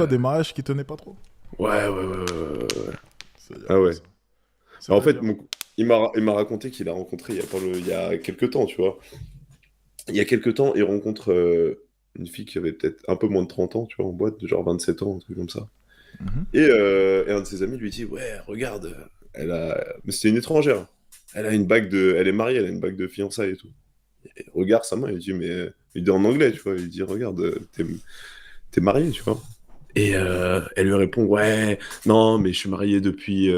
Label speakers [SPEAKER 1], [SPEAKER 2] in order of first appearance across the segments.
[SPEAKER 1] quoi, des mariages qui tenaient pas trop?
[SPEAKER 2] Ouais.
[SPEAKER 1] C'est-à-dire
[SPEAKER 2] Ah
[SPEAKER 1] quoi
[SPEAKER 2] ouais.
[SPEAKER 1] ça?
[SPEAKER 2] Alors, en fait,
[SPEAKER 1] C'est-à-dire.
[SPEAKER 2] il m'a raconté qu'il a rencontré il y a quelques temps, tu vois. Il y a quelques temps, il rencontre une fille qui avait peut-être un peu moins de 30 ans, tu vois, en boîte, de genre 27 ans, un truc comme ça.
[SPEAKER 1] Mhm.
[SPEAKER 2] Et un de ses amis lui dit, ouais, regarde, mais c'était une étrangère. Elle est mariée, elle a une bague de fiançailles et tout. Et il regarde sa main, il dit, mais, il dit en anglais, tu vois, il dit, regarde, t'es marié, tu vois. Et elle lui répond, ouais, non, mais je suis marié depuis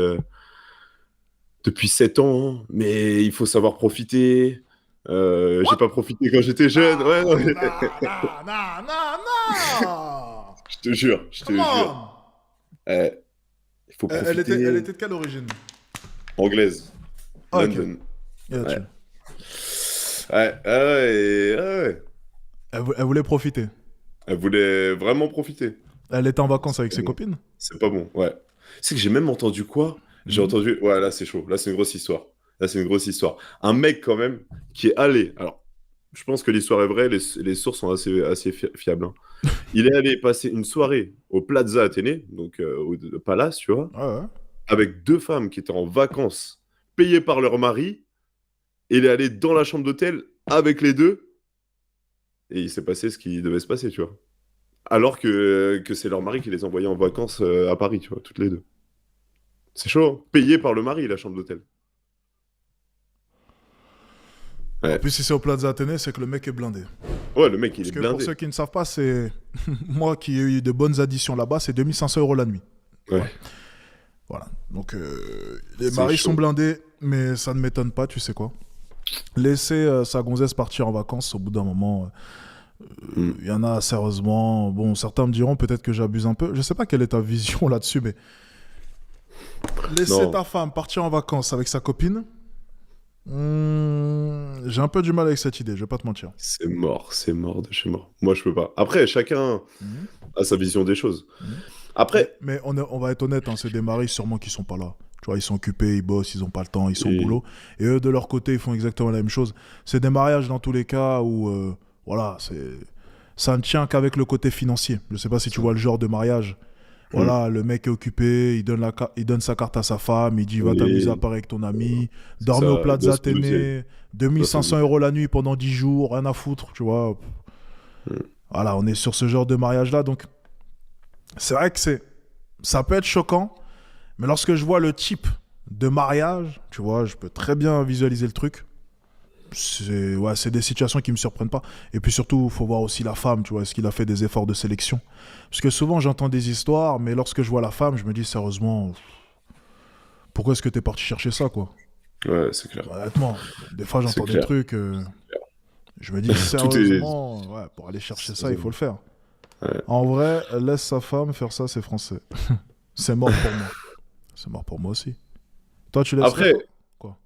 [SPEAKER 2] 7 ans, mais il faut savoir profiter. J'ai
[SPEAKER 1] What?
[SPEAKER 2] pas profité quand j'étais jeune. Ouais, non,
[SPEAKER 1] Non, non, non, non, non, non!
[SPEAKER 2] je
[SPEAKER 1] Come
[SPEAKER 2] te jure.
[SPEAKER 1] on!
[SPEAKER 2] Eh, il faut
[SPEAKER 1] Elle
[SPEAKER 2] profiter.
[SPEAKER 1] était de quelle origine?
[SPEAKER 2] Anglaise,
[SPEAKER 1] Ah, ok.
[SPEAKER 2] London.
[SPEAKER 1] Et
[SPEAKER 2] Ouais.
[SPEAKER 1] là-dessus.
[SPEAKER 2] Ouais.
[SPEAKER 1] Elle voulait profiter.
[SPEAKER 2] Elle voulait vraiment profiter.
[SPEAKER 1] Elle était en vacances
[SPEAKER 2] C'est
[SPEAKER 1] avec
[SPEAKER 2] pas
[SPEAKER 1] ses
[SPEAKER 2] bon.
[SPEAKER 1] copines?
[SPEAKER 2] C'est pas bon, ouais. C'est que j'ai même entendu quoi? J'ai
[SPEAKER 1] Mhm.
[SPEAKER 2] entendu. Ouais, là, c'est chaud. Là, c'est une grosse histoire. Là, c'est une grosse histoire. Un mec, quand même, qui est allé. Alors, je pense que l'histoire est vraie, les sources sont assez fiables, hein. Il est allé passer une soirée au Plaza Athénée, donc au palace, tu vois,
[SPEAKER 1] Ouais, ouais.
[SPEAKER 2] avec deux femmes qui étaient en vacances, payées par leur mari. Et il est allé dans la chambre d'hôtel avec les deux. Et il s'est passé ce qui devait se passer, tu vois. Alors que c'est leur mari qui les envoyait en vacances à Paris, tu vois, toutes les deux. C'est chaud, hein. Payé par le mari, la chambre d'hôtel.
[SPEAKER 1] En
[SPEAKER 2] Ouais.
[SPEAKER 1] plus, si c'est au Plaza Athénée, c'est que le mec est blindé.
[SPEAKER 2] Ouais, le mec, il
[SPEAKER 1] Parce
[SPEAKER 2] est
[SPEAKER 1] que pour ceux
[SPEAKER 2] blindé.
[SPEAKER 1] qui ne savent pas, c'est. Moi qui ai eu de bonnes additions là-bas, c'est 2500 € la nuit.
[SPEAKER 2] Ouais,
[SPEAKER 1] Voilà. Voilà. Donc, les
[SPEAKER 2] c'est
[SPEAKER 1] maris sont
[SPEAKER 2] chaud.
[SPEAKER 1] blindés, mais ça ne m'étonne pas, tu sais quoi. Laisser sa gonzesse partir en vacances, au bout d'un moment,
[SPEAKER 2] Mm.
[SPEAKER 1] il y en a sérieusement. Bon, certains me diront peut-être que j'abuse un peu. Je sais pas quelle est ta vision là-dessus, mais laisser
[SPEAKER 2] Non,
[SPEAKER 1] ta femme partir en vacances avec sa copine, j'ai un peu du mal avec cette idée, je vais pas te mentir.
[SPEAKER 2] c'est mort de chez mort. Moi, je peux pas. Après, chacun
[SPEAKER 1] Mhm.
[SPEAKER 2] a sa vision des choses.
[SPEAKER 1] Mhm. Mais,
[SPEAKER 2] Après,
[SPEAKER 1] mais on va être honnête, hein, c'est des maris sûrement qui sont pas là. Tu vois, ils sont occupés, ils bossent, ils ont pas le temps, ils sont au
[SPEAKER 2] et-
[SPEAKER 1] boulot. Et eux, de leur côté, ils font exactement la même chose. C'est des mariages dans tous les cas où, voilà, ça ne tient qu'avec le côté financier. Je sais pas si tu
[SPEAKER 2] ça.
[SPEAKER 1] vois le genre de mariage.
[SPEAKER 2] Mm.
[SPEAKER 1] Voilà, le mec est occupé, il donne sa carte à sa femme, il dit va t'amuser à
[SPEAKER 2] Oui,
[SPEAKER 1] Paris avec ton ami,
[SPEAKER 2] c'est
[SPEAKER 1] dormez au
[SPEAKER 2] ça. Il doit
[SPEAKER 1] Plaza
[SPEAKER 2] s'en douter.
[SPEAKER 1] Athénée,
[SPEAKER 2] Il doit s'en
[SPEAKER 1] 2500
[SPEAKER 2] douter.
[SPEAKER 1] euros la nuit pendant 10 jours, rien à foutre, tu vois.
[SPEAKER 2] Mm.
[SPEAKER 1] Voilà, on est sur ce genre de mariage-là, donc c'est vrai que ça peut être choquant, mais lorsque je vois le type de mariage, tu vois, je peux très bien visualiser le truc. C'est des situations qui me surprennent pas. Et puis surtout, il faut voir aussi la femme, tu vois, est-ce qu'il a fait des efforts de sélection? Parce que souvent, j'entends des histoires, mais lorsque je vois la femme, je me dis sérieusement, pourquoi est-ce que t'es parti chercher ça, quoi?
[SPEAKER 2] Ouais, c'est clair.
[SPEAKER 1] Honnêtement, des fois,
[SPEAKER 2] C'est
[SPEAKER 1] j'entends des
[SPEAKER 2] clair.
[SPEAKER 1] trucs, je me dis
[SPEAKER 2] Tout est.
[SPEAKER 1] sérieusement, ouais, pour aller chercher ça, il faut le faire.
[SPEAKER 2] Ouais.
[SPEAKER 1] En vrai, laisse sa femme faire ça, c'est français. C'est mort pour moi. C'est mort pour moi aussi. Toi, tu laisserais,
[SPEAKER 2] Après,
[SPEAKER 1] toi? Quoi?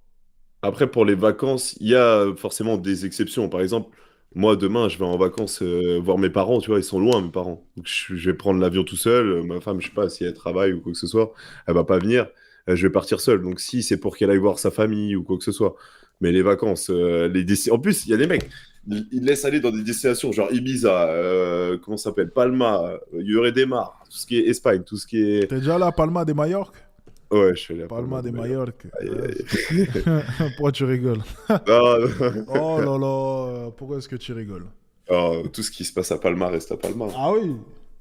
[SPEAKER 2] Après, pour les vacances, il y a forcément des exceptions. Par exemple, moi, demain, je vais en vacances voir mes parents, tu vois, ils sont loin, mes parents. Donc, je vais prendre l'avion tout seul. Ma femme, je sais pas si elle travaille ou quoi que ce soit, elle va pas venir. Je vais partir seul. Donc, si c'est pour qu'elle aille voir sa famille ou quoi que ce soit. Mais les vacances, en plus, il y a des mecs, ils laissent aller dans des destinations genre Ibiza, comment ça s'appelle, Palma, Lloret de Mar, tout ce qui est Espagne, tout ce qui est.
[SPEAKER 1] T'es déjà là à Palma de Majorque?
[SPEAKER 2] Ouais, je suis allé à Palma
[SPEAKER 1] Palma
[SPEAKER 2] de
[SPEAKER 1] de
[SPEAKER 2] Mallorca.
[SPEAKER 1] Majorque.
[SPEAKER 2] Aïe, aïe,
[SPEAKER 1] Pourquoi tu rigoles?
[SPEAKER 2] aïe.
[SPEAKER 1] Oh
[SPEAKER 2] Non,
[SPEAKER 1] là là, pourquoi est-ce que tu rigoles?
[SPEAKER 2] alors, tout ce qui se passe à Palma reste à Palma.
[SPEAKER 1] Ah oui.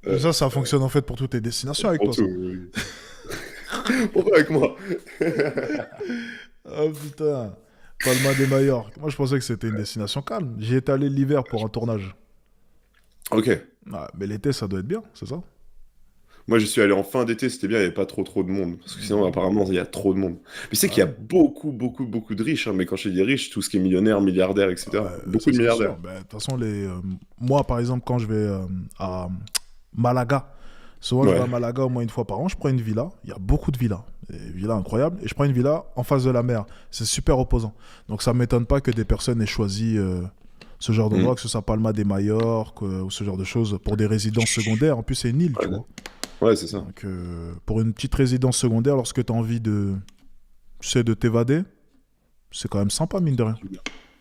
[SPEAKER 2] Euh,
[SPEAKER 1] Ça fonctionne en fait pour toutes les destinations avec
[SPEAKER 2] pour
[SPEAKER 1] toi,
[SPEAKER 2] tout.
[SPEAKER 1] ça.
[SPEAKER 2] Oui. Pourquoi avec moi?
[SPEAKER 1] Oh putain. Palma de Majorque. Moi, je pensais que c'était une destination calme. J'y étais allé l'hiver pour un tournage.
[SPEAKER 2] Ok.
[SPEAKER 1] Ah, mais l'été, ça doit être bien, c'est ça?
[SPEAKER 2] Moi, je suis allé en fin d'été, c'était bien, il n'y avait pas trop de monde. Parce que sinon,
[SPEAKER 1] Mhm.
[SPEAKER 2] apparemment, il y a trop de monde. Mais c'est
[SPEAKER 1] Ah
[SPEAKER 2] qu'il y a
[SPEAKER 1] ouais.
[SPEAKER 2] beaucoup de riches, hein. Mais quand je dis riches, tout ce qui est millionnaire, milliardaire, etc. Beaucoup
[SPEAKER 1] Ça
[SPEAKER 2] de
[SPEAKER 1] c'est
[SPEAKER 2] milliardaires.
[SPEAKER 1] sûr. Ben, de toute façon, moi, par exemple, quand je vais à Malaga, souvent je vais à
[SPEAKER 2] Ouais.
[SPEAKER 1] Malaga au moins une fois par an, je prends une villa. Il y a beaucoup de villas. Des villas incroyables. Et je prends une villa en face de la mer. C'est super reposant. Donc ça ne m'étonne pas que des personnes aient choisi ce genre
[SPEAKER 2] Mm.
[SPEAKER 1] d'endroit, que ce soit Palma de Majorque ou ce genre de choses, pour des résidences secondaires. En plus, c'est une île, tu
[SPEAKER 2] Ouais,
[SPEAKER 1] vois.
[SPEAKER 2] ouais, c'est ça.
[SPEAKER 1] Donc pour une petite résidence secondaire, lorsque tu as envie de, tu sais, de t'évader, c'est quand même sympa, mine de rien.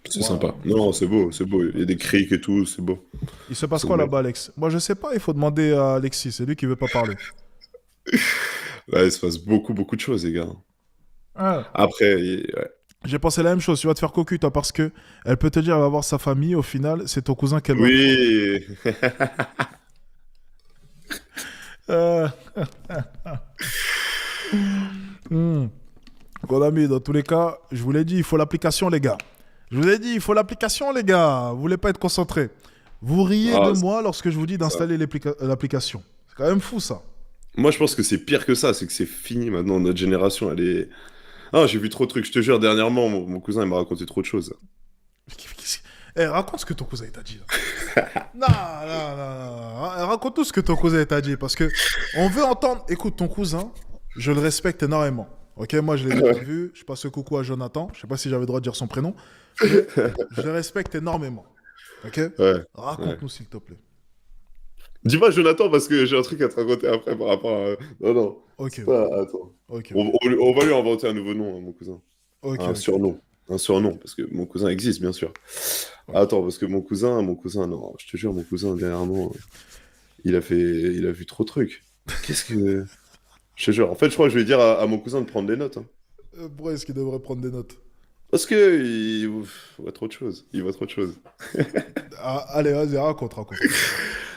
[SPEAKER 2] C'est
[SPEAKER 1] Ouais,
[SPEAKER 2] sympa. Non, c'est beau, c'est beau. Il y a des criques et tout, c'est beau.
[SPEAKER 1] il se passe
[SPEAKER 2] C'est
[SPEAKER 1] quoi
[SPEAKER 2] vrai.
[SPEAKER 1] là-bas, Alex? Moi, je sais pas, il faut demander à Alexis, c'est lui qui veut pas parler.
[SPEAKER 2] Là, il se passe beaucoup, beaucoup de choses, les gars.
[SPEAKER 1] Ouais.
[SPEAKER 2] Après, ouais.
[SPEAKER 1] J'ai pensé la même chose, tu vas te faire cocu, toi, parce que elle peut te dire, elle va voir sa famille, au final, c'est ton cousin qu'elle va voir.
[SPEAKER 2] Oui.
[SPEAKER 1] Euh, hmm. Mon ami, dans tous les cas, je vous l'ai dit, il faut l'application, les gars. Je vous ai dit, il faut l'application, les gars. Vous voulez pas être concentré. Vous riez de
[SPEAKER 2] Ah,
[SPEAKER 1] moi lorsque je vous dis
[SPEAKER 2] ça.
[SPEAKER 1] d'installer l'application. C'est quand même fou, ça.
[SPEAKER 2] Moi, je pense que c'est pire que ça, c'est que c'est fini maintenant. Notre génération, elle est. Ah, j'ai vu trop de trucs. Je te jure, dernièrement, mon cousin, il m'a raconté trop de choses.
[SPEAKER 1] Eh, raconte ce que ton cousin t'a dit, là. Non, non, non, non. Raconte tout ce que ton cousin t'a dit, parce que on veut entendre. Écoute, ton cousin, je le respecte énormément. Ok, moi je l'ai déjà
[SPEAKER 2] Ouais,
[SPEAKER 1] vu. Je passe le coucou à Jonathan. Je sais pas si j'avais le droit de dire son prénom, mais je le respecte énormément. Ok,
[SPEAKER 2] ouais. Ouais.
[SPEAKER 1] raconte-nous s'il te plaît.
[SPEAKER 2] Dis-moi, Jonathan, parce que j'ai un truc à te raconter après par rapport à. Non, non.
[SPEAKER 1] Ok,
[SPEAKER 2] C'est
[SPEAKER 1] ok,
[SPEAKER 2] pas. Attends.
[SPEAKER 1] ok,
[SPEAKER 2] On va lui inventer un nouveau nom, hein, mon cousin.
[SPEAKER 1] ok,
[SPEAKER 2] Un
[SPEAKER 1] ok, ok.
[SPEAKER 2] surnom. Un surnom, parce que mon cousin existe, bien sûr.
[SPEAKER 1] Ok.
[SPEAKER 2] Attends, parce que mon cousin, non, je te jure, mon cousin, dernièrement, il a vu trop de trucs. Qu'est-ce que. Je te jure, en fait, je crois que je vais dire à mon cousin de prendre des notes, hein.
[SPEAKER 1] Pourquoi est-ce qu'il devrait prendre des notes?
[SPEAKER 2] Parce que il voit trop de choses. Il voit trop de choses.
[SPEAKER 1] Ah, allez, vas-y, raconte, raconte.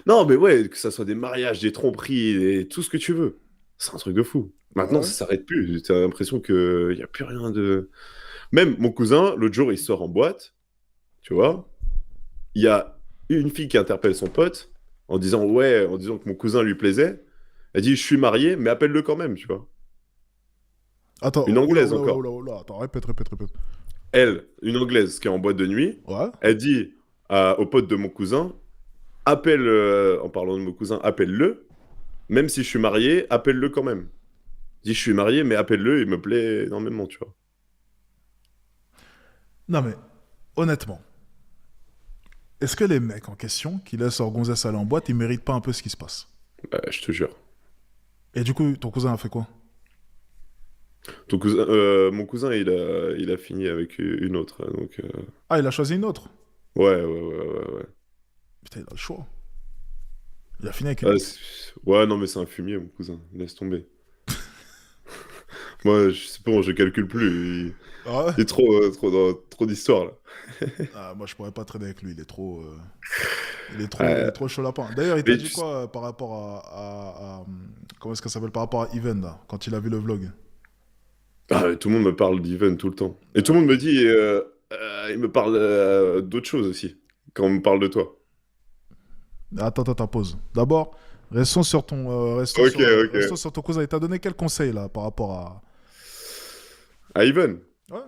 [SPEAKER 2] Non, mais ouais, que ça soit des mariages, des tromperies, tout ce que tu veux. C'est un truc de fou. Maintenant,
[SPEAKER 1] Ouais.
[SPEAKER 2] ça s'arrête plus. T'as l'impression qu'il n'y a plus rien de. Même mon cousin, l'autre jour, il sort en boîte, tu
[SPEAKER 1] Ouais.
[SPEAKER 2] vois. Il y a une fille qui interpelle son pote en disant ouais, en disant que mon cousin lui plaisait. Elle dit je suis marié, mais appelle-le quand même, tu vois.
[SPEAKER 1] Attends,
[SPEAKER 2] Une
[SPEAKER 1] oula,
[SPEAKER 2] anglaise
[SPEAKER 1] oula, oula,
[SPEAKER 2] encore.
[SPEAKER 1] oula, oula. Attends, répète, répète, répète.
[SPEAKER 2] Elle, une anglaise qui est en boîte de nuit,
[SPEAKER 1] Ouais.
[SPEAKER 2] elle dit au pote de mon cousin appelle, en parlant de mon cousin, appelle-le, même si je suis marié, appelle-le quand même. Dis je suis marié, mais appelle-le, il me plaît énormément, tu vois.
[SPEAKER 1] Non, mais, honnêtement, est-ce que les mecs en question qui laissent leur gonzesse aller en boîte, ils méritent pas un peu ce qui se passe?
[SPEAKER 2] Je te jure.
[SPEAKER 1] Et du coup, ton cousin a fait quoi?
[SPEAKER 2] Mon cousin, il a fini avec une autre, donc
[SPEAKER 1] Ah, il a choisi une autre.
[SPEAKER 2] ouais.
[SPEAKER 1] Putain, il a le choix. Il a fini avec une
[SPEAKER 2] Ouais,
[SPEAKER 1] autre.
[SPEAKER 2] ouais, non, mais c'est un fumier, mon cousin. Laisse tomber. Moi, c'est bon, je calcule plus.
[SPEAKER 1] Ah ouais?
[SPEAKER 2] Il est trop d'histoire, là.
[SPEAKER 1] Ah, moi, je pourrais pas traîner avec lui. Il
[SPEAKER 2] Euh,
[SPEAKER 1] est trop chaud lapin. D'ailleurs, il t'a
[SPEAKER 2] mais
[SPEAKER 1] dit quoi par rapport comment est-ce que ça s'appelle? Par rapport à Even, là, quand il a vu le vlog.
[SPEAKER 2] tout le monde me parle d'Even tout le temps. Et tout
[SPEAKER 1] Ouais.
[SPEAKER 2] le monde me dit, il me parle d'autres choses aussi, quand on me parle de toi.
[SPEAKER 1] Attends, attends, pause. D'abord,
[SPEAKER 2] Ok,
[SPEAKER 1] restons
[SPEAKER 2] ok.
[SPEAKER 1] sur ton cousin. Il t'a donné quel conseil, là, par rapport à...
[SPEAKER 2] Ah, Even?
[SPEAKER 1] Ouais.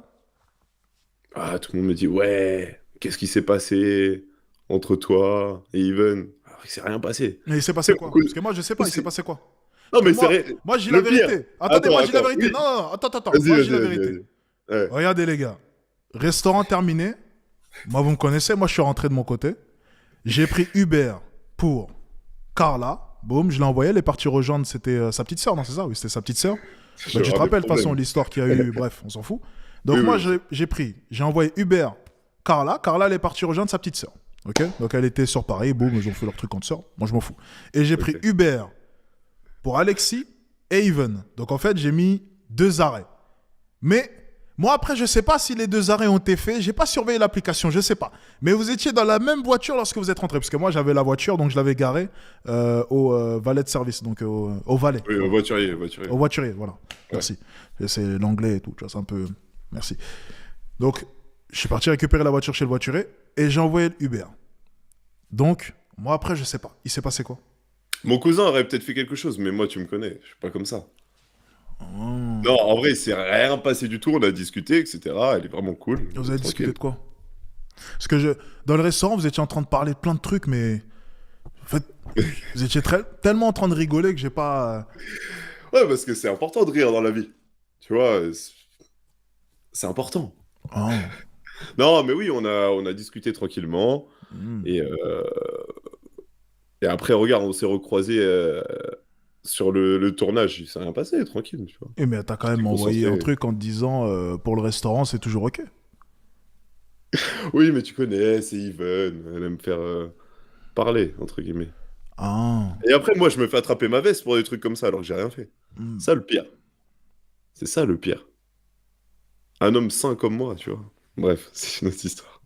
[SPEAKER 2] Ah, tout le monde me dit, ouais, qu'est-ce qui s'est passé entre toi et Even? Alors, il s'est rien passé.
[SPEAKER 1] Mais il s'est passé
[SPEAKER 2] C'est
[SPEAKER 1] quoi?
[SPEAKER 2] beaucoup.
[SPEAKER 1] Parce que moi, je sais pas, il s'est passé quoi?
[SPEAKER 2] Non,
[SPEAKER 1] Parce que
[SPEAKER 2] mais c'est
[SPEAKER 1] moi,
[SPEAKER 2] vrai.
[SPEAKER 1] moi, je dis la
[SPEAKER 2] Le pire.
[SPEAKER 1] vérité. Attendez, moi, je dis la vérité.
[SPEAKER 2] Oui.
[SPEAKER 1] Non, non, non, attends, attends, attends.
[SPEAKER 2] Vas-y,
[SPEAKER 1] Moi, je dis
[SPEAKER 2] vas-y,
[SPEAKER 1] la
[SPEAKER 2] vas-y,
[SPEAKER 1] vérité.
[SPEAKER 2] vas-y. Ouais.
[SPEAKER 1] Regardez, les gars. Restaurant terminé. Moi, vous me connaissez. Moi, je suis rentré de mon côté. J'ai pris Uber pour Carla. Boum, je l'ai envoyé. Elle est partie rejoindre. C'était sa petite sœur, non? C'est ça? Oui, c'était sa petite sœur.
[SPEAKER 2] Je
[SPEAKER 1] Bah,
[SPEAKER 2] vais
[SPEAKER 1] tu te
[SPEAKER 2] avoir des
[SPEAKER 1] rappelles, de toute façon,
[SPEAKER 2] problèmes.
[SPEAKER 1] l'histoire qu'il y a eu. Bref, on s'en fout.
[SPEAKER 2] Oui,
[SPEAKER 1] Donc, moi,
[SPEAKER 2] oui, je sais.
[SPEAKER 1] j'ai envoyé Uber Carla. Carla, elle est partie rejoindre sa petite sœur. Ok? Donc, elle était sur Paris. Boum, ils ont fait leur truc entre sœurs. Moi, je m'en fous. Et j'ai pris
[SPEAKER 2] Ok.
[SPEAKER 1] Uber pour Alexis et Even. Donc, en fait, j'ai mis 2 arrêts. Mais moi, après, je sais pas si les 2 arrêts ont été faits. J'ai pas surveillé l'application, je sais pas. Mais vous étiez dans la même voiture lorsque vous êtes rentré. Parce que moi, j'avais la voiture, donc je l'avais garée au valet de service, donc au valet.
[SPEAKER 2] Oui,
[SPEAKER 1] Voilà.
[SPEAKER 2] voiturier, voiturier.
[SPEAKER 1] Au voiturier, voilà.
[SPEAKER 2] Ouais.
[SPEAKER 1] Merci. Et c'est l'anglais et tout, tu vois, c'est un peu... Merci. Donc, je suis parti récupérer la voiture chez le voiturier et j'ai envoyé le Uber. Donc, moi, après, je sais pas. Il s'est passé quoi?
[SPEAKER 2] Mon cousin aurait peut-être fait quelque chose, mais moi, tu me connais. Je suis pas comme ça.
[SPEAKER 1] Oh.
[SPEAKER 2] Non, en vrai, c'est rien passé du tout. On a discuté, etc. Elle est vraiment cool.
[SPEAKER 1] Vous avez discuté
[SPEAKER 2] Tranquille.
[SPEAKER 1] de quoi? Parce que dans le restaurant, vous étiez en train de parler de plein de trucs, mais en fait, vous étiez tellement en train de rigoler que j'ai pas.
[SPEAKER 2] Ouais, parce que c'est important de rire dans la vie. Tu vois, c'est important.
[SPEAKER 1] Oh.
[SPEAKER 2] Non, mais oui, on a discuté tranquillement.
[SPEAKER 1] Hmm.
[SPEAKER 2] Et, et après, regarde, on s'est recroisés sur le tournage. Il s'est rien passé, tranquille, tu vois.
[SPEAKER 1] Et mais t'as quand
[SPEAKER 2] J'étais
[SPEAKER 1] même envoyé un
[SPEAKER 2] concentré.
[SPEAKER 1] truc en te disant pour le restaurant, c'est toujours ok.
[SPEAKER 2] Oui, mais tu connais, c'est Even, elle aime faire parler, entre guillemets.
[SPEAKER 1] Ah.
[SPEAKER 2] Et après, moi, je me fais attraper ma veste pour des trucs comme ça, alors que j'ai rien fait.
[SPEAKER 1] Hmm.
[SPEAKER 2] Ça, le pire. C'est ça, le pire. Un homme sain comme moi, tu vois. Bref, c'est une autre histoire.